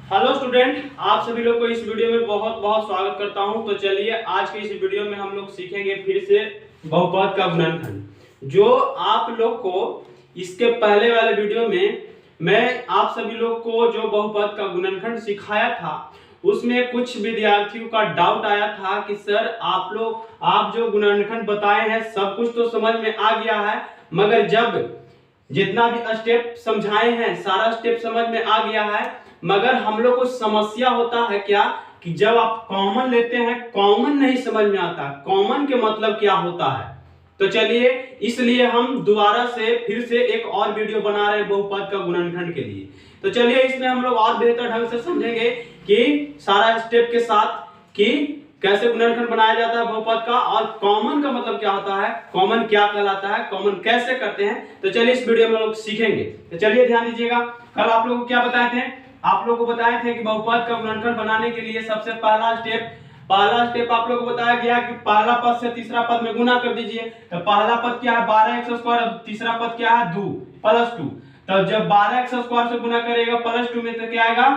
Hello student, आप सभी लोग को इस वीडियो में बहुत बहुत स्वागत करता हूं। तो चलिए आज के इस वीडियो में हम लोग सीखेंगे फिर से बहुपद का गुणनखंड। जो आप लोग को इसके पहले वाले वीडियो में मैं आप सभी लोग को जो बहुपद का गुणनखंड सिखाया था उसमें कुछ विद्यार्थियों का डाउट आया था कि सर आप जो गुणनखंड बताए हैं सब कुछ तो समझ में आ गया है, मगर जब जितना भी स्टेप समझाए हैं सारा स्टेप समझ में आ गया है, मगर हम लोग को समस्या होता है क्या कि जब आप कॉमन लेते हैं कॉमन नहीं समझ में आता, कॉमन के मतलब क्या होता है। तो चलिए इसलिए हम दोबारा से फिर से एक और वीडियो बना रहे हैं बहुपद का गुणनखंड के लिए। तो चलिए इसमें हम लोग और बेहतर ढंग से समझेंगे कि सारा स्टेप के साथ कि कैसे गुणनखंड बनाया जाता है बहुपद का, और कॉमन का मतलब क्या होता है, कॉमन क्या कहलाता है, कॉमन कैसे करते हैं। तो चलिए इस वीडियो में लोग सीखेंगे। तो चलिए ध्यान दीजिएगा, कल आप लोगों को क्या बताए थे, आप लोगों को बताए थे कि बहुपद का गुणनखंड बनाने के लिए सबसे पहला स्टेप आप लोगों को बताया गया कि पहला पद से तीसरा पद में गुना कर दीजिए। तो पहला पद क्या है 12x स्क्वायर, तीसरा पद क्या है 2 + 2। तो जब 12x स्क्वायर से गुना करेगा +2 में तो क्या आएगा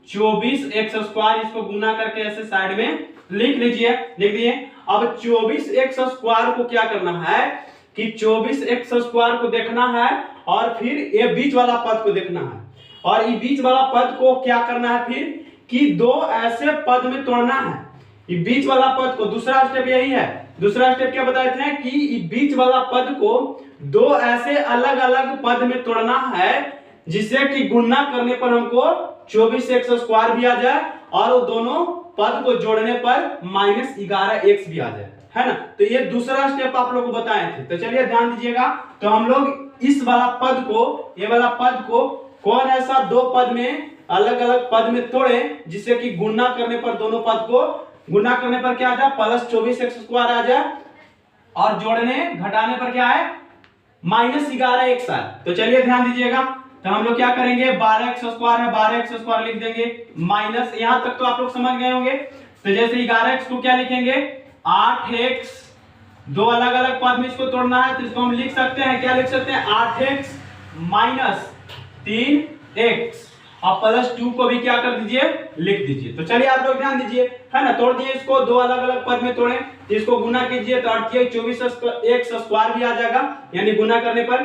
24x स्क्वायर। इसको गुना करके ऐसे साइड में लिख लीजिए, लिख दिए। अब 24x स्क्वायर को क्या करना है कि 24x स्क्वायर को देखना है और फिर ये बीच वाला पद को देखना है, और ये बीच वाला पद को क्या करना है फिर कि दो ऐसे पद में तोड़ना है। ये बीच वाला पद को, दूसरा स्टेप यही है। दूसरा स्टेप क्या बताए थे कि ये बीच वाला पद को दो ऐसे अलग अलग पद में तोड़ना है जिससे कि गुणा करने पर हमको 24x स्क्वायर भी आ जाए और वो दोनों पद को जोड़ने पर -11x भी आ जाए, है ना। तो ये दूसरा स्टेप आप लोगों को बताए थे। तो चलिए ध्यान दीजिएगा। तो हम लोग इस वाला पद को, ये वाला पद को कौन ऐसा दो पद में अलग अलग पद में तोड़े जिससे कि गुणा करने पर दोनों पद को गुणा करने पर क्या आ जाए +24x स्क्वायर आ जाए, और जोड़ने घटाने पर क्या है -11x आए। तो चलिए ध्यान दीजिएगा। तो हम लोग क्या करेंगे 12x स्क्वायर है, 12x स्क्वायर लिख देंगे माइनस, यहां तक तो आप लोग समझ गए होंगे। तो जैसे 11x को क्या लिखेंगे 8x, दो अलग अलग पद में इसको तोड़ना है तो इसको हम लिख सकते हैं, क्या लिख सकते हैं 8x - 3x, और +2 को भी क्या कर दीजिए लिख दीजिए। तो चलिए आप लोग ध्यान दीजिए, है ना। तोड़ दिए इसको, दो अलग अलग पद में तोड़े, इसको गुना कीजिए तो 24x स्क्वायर भी आ जाएगा, यानी गुना करने पर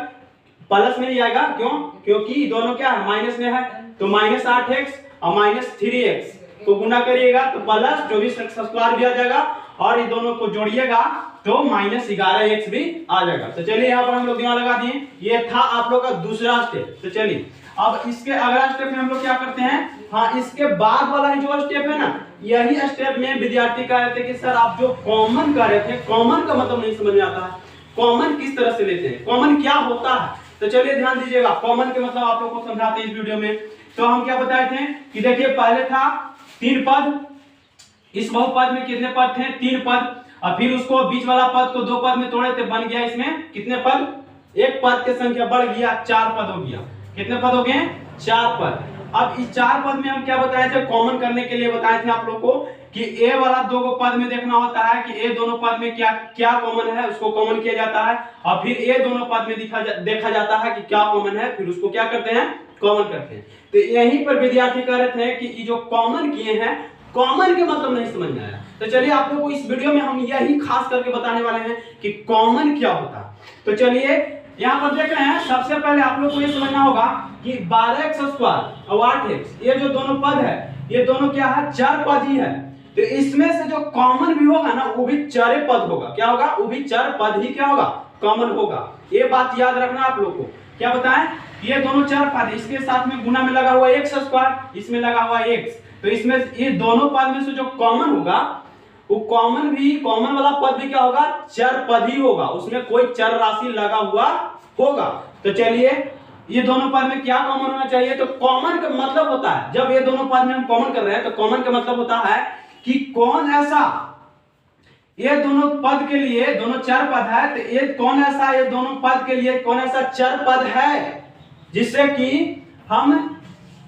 प्लस में ही आएगा। क्यों? क्योंकि दोनों क्या है माइनस में है। तो -8x और -3x को गुना करिएगा तो +24x स्क्वायर भी आ जाएगा, और ये दोनों को जोड़िएगा तो -11x भी आ जाएगा। तो चलिए यहाँ पर हम लोग दिमाग लगा दिए। ये था आप लोग का दूसरा स्टेप। तो चलिए अब इसके अगला स्टेप में हम लोग क्या करते हैं, हाँ इसके बाद वाला ही जो स्टेप है ना, यही स्टेप में विद्यार्थी कह रहे थे कि सर आप जो कॉमन कर रहे थे कॉमन का मतलब नहीं समझ में आता है, कॉमन किस तरह से लेते हैं, कॉमन क्या होता है। तो चलिए ध्यान दीजिएगा, कॉमन के मतलब आप लोग को समझाते हैं इस वीडियो में। तो हम क्या बताए थे कि देखिए पहले था 3 पद, इस बहुपद में कितने पद थे 3 पद, और फिर उसको बीच वाला पद को 2 पद में तोड़े थे, बन गया इसमें कितने पद, एक पद की संख्या बढ़ गया 4 पद हो गया। कितने पद हो गए 4 पद। अब इस 4 पद में हम क्या बताए थे, कॉमन करने के लिए बताए थे आप लोग को कि ए वाला 2 पद में देखना होता है कि ए दोनों पद में क्या क्या कॉमन है, उसको कॉमन किया जाता है, और फिर ए दोनों पद में देखा जाता है कि क्या कॉमन है, फिर उसको क्या करते हैं कॉमन करते हैं। तो यहीं पर विद्यार्थी कह रहे थे कि ये जो कॉमन किए हैं कॉमन के मतलब नहीं समझ में आया। तो चलिए आप लोगों को इस वीडियो में हम यही खास करके बताने वाले हैं कि कॉमन क्या होता है। तो चलिए यहाँ पर देख रहे हैं, सबसे पहले आप लोग को ये समझना होगा कि 12x स्क्वायर और 8x ये जो दोनों पद है ये दोनों क्या है चर पद ही है। तो इसमें से जो कॉमन भी होगा ना वो भी चर पद होगा। क्या होगा, वो भी चर पद ही क्या होगा कॉमन होगा। ये बात याद रखना आप लोग को। क्या बताएं, ये दोनों चर पद, इसके साथ में गुना में लगा हुआ x स्क्वायर, इसमें लगा हुआ x, तो इसमें ये दोनों पद में से जो कॉमन होगा वो कॉमन वाला पद भी क्या होगा चर पद ही होगा, उसमें कोई चर राशि लगा हुआ होगा। तो चलिए ये दोनों पद में क्या कॉमन होना चाहिए, तो कॉमन का मतलब होता है जब ये दोनों पद में हम कॉमन कर रहे हैं तो कॉमन का मतलब होता है कि कौन ऐसा, ये दोनों पद के लिए दोनों चर पद है, तो ये कौन ऐसा, ये दोनों पद के लिए कौन ऐसा चर पद है जिससे कि हम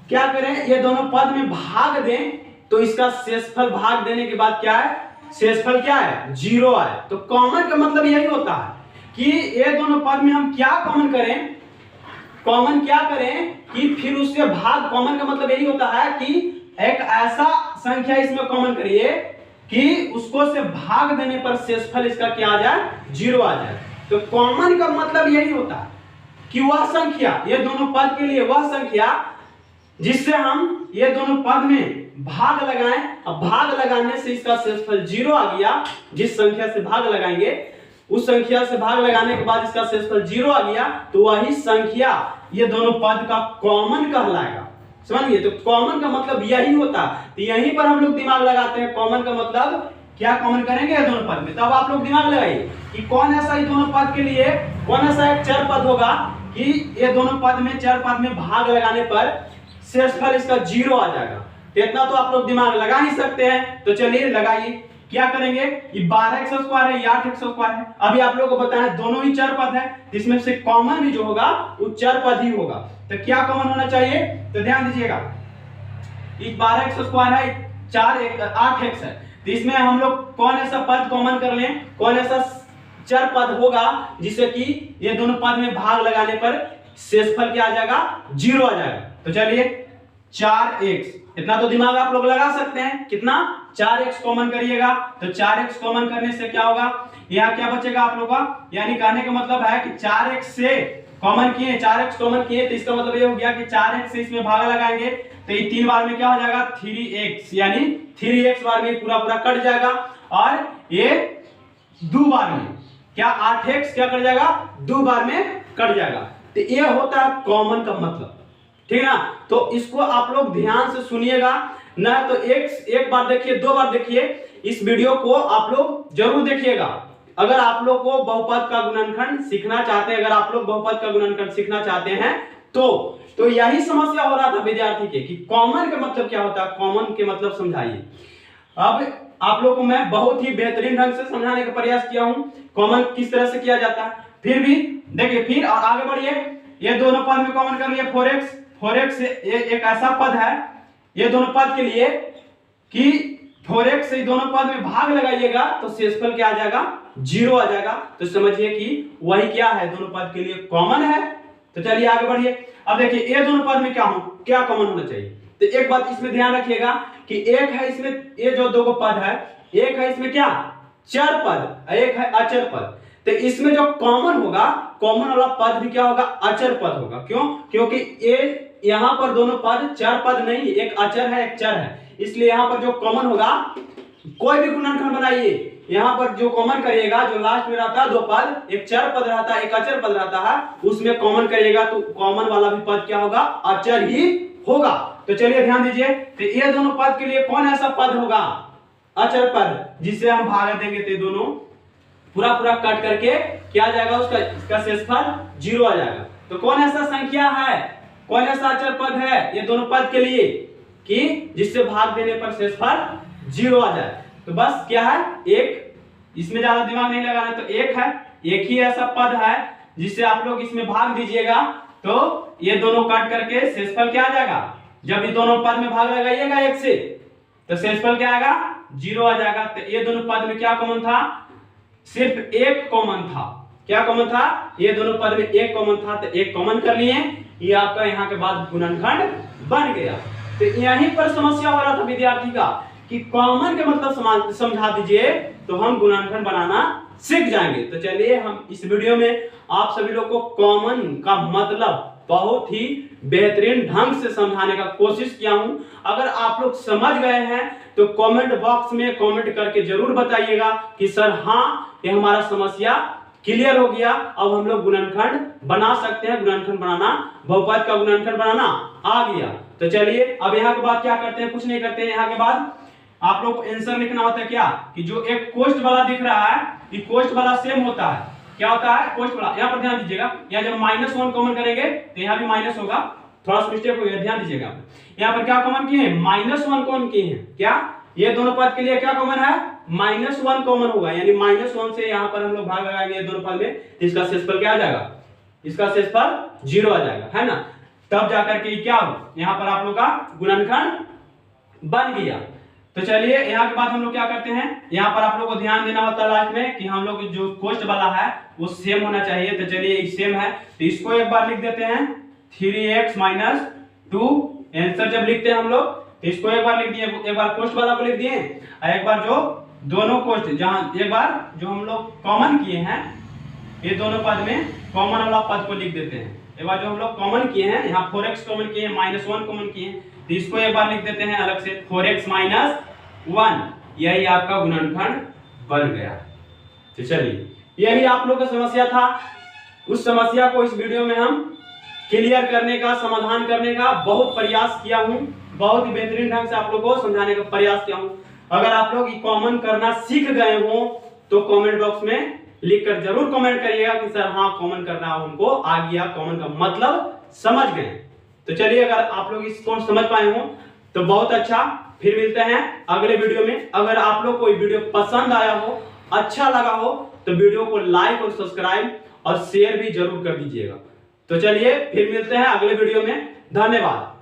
क्या करें ये दोनों पद में भाग दें तो इसका शेषफल भाग देने के बाद क्या है शेषफल क्या है 0 आए। तो कॉमन का मतलब यही होता है कि ये दोनों पद में हम क्या कॉमन करें, कॉमन क्या करें कि फिर उससे भाग, कॉमन का मतलब यही होता है कि एक ऐसा संख्या इसमें कॉमन करिए कि उसको से भाग देने पर शेषफल इसका क्या आ जाए, 0 आ जाए। तो कॉमन का मतलब यही होता है कि वह संख्या, ये दोनों पद के लिए वह संख्या जिससे हम ये दोनों पद में भाग लगाएं, अब भाग लगाने से इसका शेषफल 0 आ गया। जिस संख्या से भाग लगाएंगे उस संख्या से भाग लगाने के बाद इसका शेषफल 0 आ गया, तो वही संख्या ये दोनों पद का कॉमन कहलाएगा। समझिए, तो कॉमन का मतलब यही होता है। तो यहीं पर हम लोग दिमाग लगाते हैं, कॉमन का मतलब क्या कॉमन करेंगे ये दोनों पद में। तब आप लोग दिमाग लगाइए कि कौन ऐसा ये दोनों पद के लिए कौन ऐसा एक चर पद होगा कि ये दोनों पद में, चर पद में भाग लगाने पर शेषफल इसका 0 आ जाएगा। तो इतना तो आप लोग दिमाग लगा ही सकते हैं। तो चलिए लगाइए, क्या करेंगे, ये 12x² है, ये 8x² है। अभी आप लोगों को बताया दोनों ही चर पद है, जिसमें से कॉमन भी जो होगा वो चर पद ही होगा। तो क्या कॉमन होना चाहिए, तो ध्यान दीजिएगा, ये 12x² है, 8x है। तो इसमें हम लोग कौन ऐसा पद कॉमन कर लें, कौन ऐसा चर पद होगा जिससे कि ये दोनों पद में भाग लगाने पर शेषफल क्या आ जाएगा, 0 आ जाएगा। तो चलिए 4x, इतना तो दिमाग आप लोग लगा सकते हैं। कितना, 4x कॉमन करिएगा, तो 4x कॉमन करने से क्या होगा, यहाँ क्या बचेगा आप लोग का, यानी कहने का मतलब है कि 4x से कॉमन किए, 4x कॉमन किए, तो इसका मतलब ये हो गया कि 4x से इसमें भाग लगाएंगे तो ये 3 बार में क्या हो जाएगा, 3x, यानी 3x बार में पूरा पूरा कट जाएगा। और ये 2 बार में क्या, 8x क्या कट जाएगा, 2 बार में कट जाएगा। तो ये होता है कॉमन का मतलब, ठीक है ना। तो इसको आप लोग ध्यान से सुनिएगा ना, तो एक बार देखिए, 2 बार देखिए, इस वीडियो को आप लोग जरूर देखिएगा। अगर आप लोग को बहुपद का गुणनखंड सीखना चाहते हैं, अगर आप लोग बहुपद का गुणनखंड सीखना चाहते हैं तो यही समस्या हो रहा था विद्यार्थी के कि कॉमन का मतलब क्या होता है, कॉमन के मतलब समझाइए। अब आप लोग को मैं बहुत ही बेहतरीन ढंग से समझाने का प्रयास किया हूं कॉमन किस तरह से किया जाता है। फिर भी देखिए, फिर आगे बढ़िए, ये दोनों पद में कॉमन कर लिए 4x एक ऐसा पद है ये दोनों पद के लिए कि 4x से दोनों पद में भाग लगाइएगा तो शेषफल क्या आ जाएगा, 0 आ जाएगा। तो समझिए कि वही क्या है, दोनों पद के लिए कॉमन है। तो चलिए आगे बढ़िए। अब देखिए, ये दोनों पद में क्या कॉमन होना चाहिए। तो एक बात इसमें ध्यान रखिएगा कि एक है इसमें, ये जो दो पद है, एक है इसमें क्या, चर पद, एक है अचर पद। तो इसमें जो कॉमन होगा, कॉमन वाला पद भी क्या होगा, अचर पद होगा। क्यों, क्योंकि ये यहाँ पर दोनों पद चर पद नहीं, एक अचर है एक चर है, इसलिए यहाँ पर जो कॉमन होगा, कोई भी गुणनखंड बनाइए, यहाँ पर जो कॉमन करिएगा, जो लास्ट में रहता है 2 पद, एक चर पद रहता है एक अचर पद रहता है, उसमें कॉमन करिएगा तो कॉमन वाला भी पद क्या होगा, अचर ही होगा। तो चलिए ध्यान दीजिए, तो ये दोनों पद के लिए कौन ऐसा पद होगा, अचर पद, जिससे हम भाग देंगे तो दोनों पूरा पूरा कट करके क्या आ जाएगा, उसका शेषफल 0 आ जाएगा। तो कौन ऐसा संख्या है, कौन ऐसा अचर पद है ये दोनों पद के लिए कि जिससे भाग देने पर शेषफल 0 आ जाए। तो बस क्या है, एक, इसमें ज्यादा दिमाग नहीं लगाना, तो एक है, एक ही ऐसा पद है जिससे आप लोग इसमें भाग दीजिएगा तो ये दोनों काट करके शेषफल क्या आ जाएगा। जब ये दोनों पद में भाग लगाइएगा एक से तो शेषफल क्या आएगा, 0 आ जाएगा। तो ये दोनों पद में क्या कॉमन था, सिर्फ एक कॉमन था। क्या कॉमन था, ये दोनों पद में एक कॉमन था, तो एक कॉमन कर लिए, ये आपका यहाँ के बाद गुणनखंड बन गया। तो यहीं पर समस्या हो रहा था विद्यार्थी का कि कॉमन के मतलब समझा दीजिए तो हम गुणनखंड बनाना सीख जाएंगे। तो चलिए हम इस वीडियो में आप सभी लोग को कॉमन का मतलब बहुत ही बेहतरीन ढंग से समझाने का कोशिश किया हूं। अगर आप लोग समझ गए हैं तो कमेंट बॉक्स में कमेंट करके जरूर बताइएगा कि सर हाँ, ये हमारा समस्या क्लियर हो गया, अब हम लोग गुणनखंड बना सकते हैं, गुणनखंड बनाना, बहुपद का गुणनखंड बनाना आ गया। तो चलिए अब यहाँ के बाद क्या करते हैं, कुछ नहीं करते हैं। यहाँ के बाद आप लोग को आंसर लिखना होता है क्या, कि जो एक कोष्ठ वाला दिख रहा है, ये कोष्ठ वाला सेम होता है, क्या होता है, कोष्ठ वाला। यहाँ पर ध्यान दीजिएगा, यहाँ जब -1 कॉमन करेंगे तो यहाँ भी माइनस होगा, थोड़ा सा मिस्टेक हो गया, ध्यान दीजिएगा। यहाँ पर क्या कॉमन किए हैं, -1 कॉमन किए हैं। क्या, ये दोनों पद के लिए क्या कॉमन है, -1 कॉमन होगा, यानी -1 से यहाँ पर हम लोग भाग लगाएंगे दोनों पद में, तो इसका शेषफल क्या आ जाएगा, इसका शेषफल 0 आ जाएगा, है ना। तब जाकर के क्या हो, यहाँ पर आप लोग का गुणनखंड बन गया। तो चलिए यहाँ के बाद हम लोग क्या करते हैं, यहाँ पर आप लोग को ध्यान देना होता है लास्ट में कि हम लोग जो कोष्ठ वाला है वो सेम होना चाहिए। तो चलिए सेम है तो इसको एक बार लिख देते हैं 3x - 2। आंसर जब लिखते हैं हम लोग इसको एक बार लिख दिए, एक बार कोष्ठ वाला को लिख दिए, और एक बार जो दोनों कोष्ठ जहां एक बार जो हम लोग कॉमन किए हैं, ये दोनों पद में कॉमन वाला पद को लिख देते हैं। एक बार जो हम लोग कॉमन किए हैं, यहाँ 4x कॉमन किए हैं, -1 कॉमन किए हैं, तो इसको एक बार लिख देते हैं अलग से 4x - 1। यही आपका गुणनखंड बन गया। तो चलिए, यही आप लोग का समस्या था। उस समस्या को इस वीडियो में हम क्लियर करने का, समाधान करने का बहुत प्रयास किया हूं, बहुत ही बेहतरीन ढंग से आप लोगों को समझाने का प्रयास किया हूं। अगर आप लोग कॉमन करना सीख गए हो तो कमेंट बॉक्स में लिखकर जरूर कमेंट करिएगा कि सर हाँ कॉमन करना हमको आ गया, कॉमन का मतलब समझ गए। तो चलिए, अगर आप लोग इसको समझ पाए हो तो बहुत अच्छा। फिर मिलते हैं अगले वीडियो में। अगर आप लोग को वीडियो पसंद आया हो, अच्छा लगा हो, तो वीडियो को लाइक और सब्सक्राइब और शेयर भी जरूर कर दीजिएगा। तो चलिए, फिर मिलते हैं अगले वीडियो में। धन्यवाद।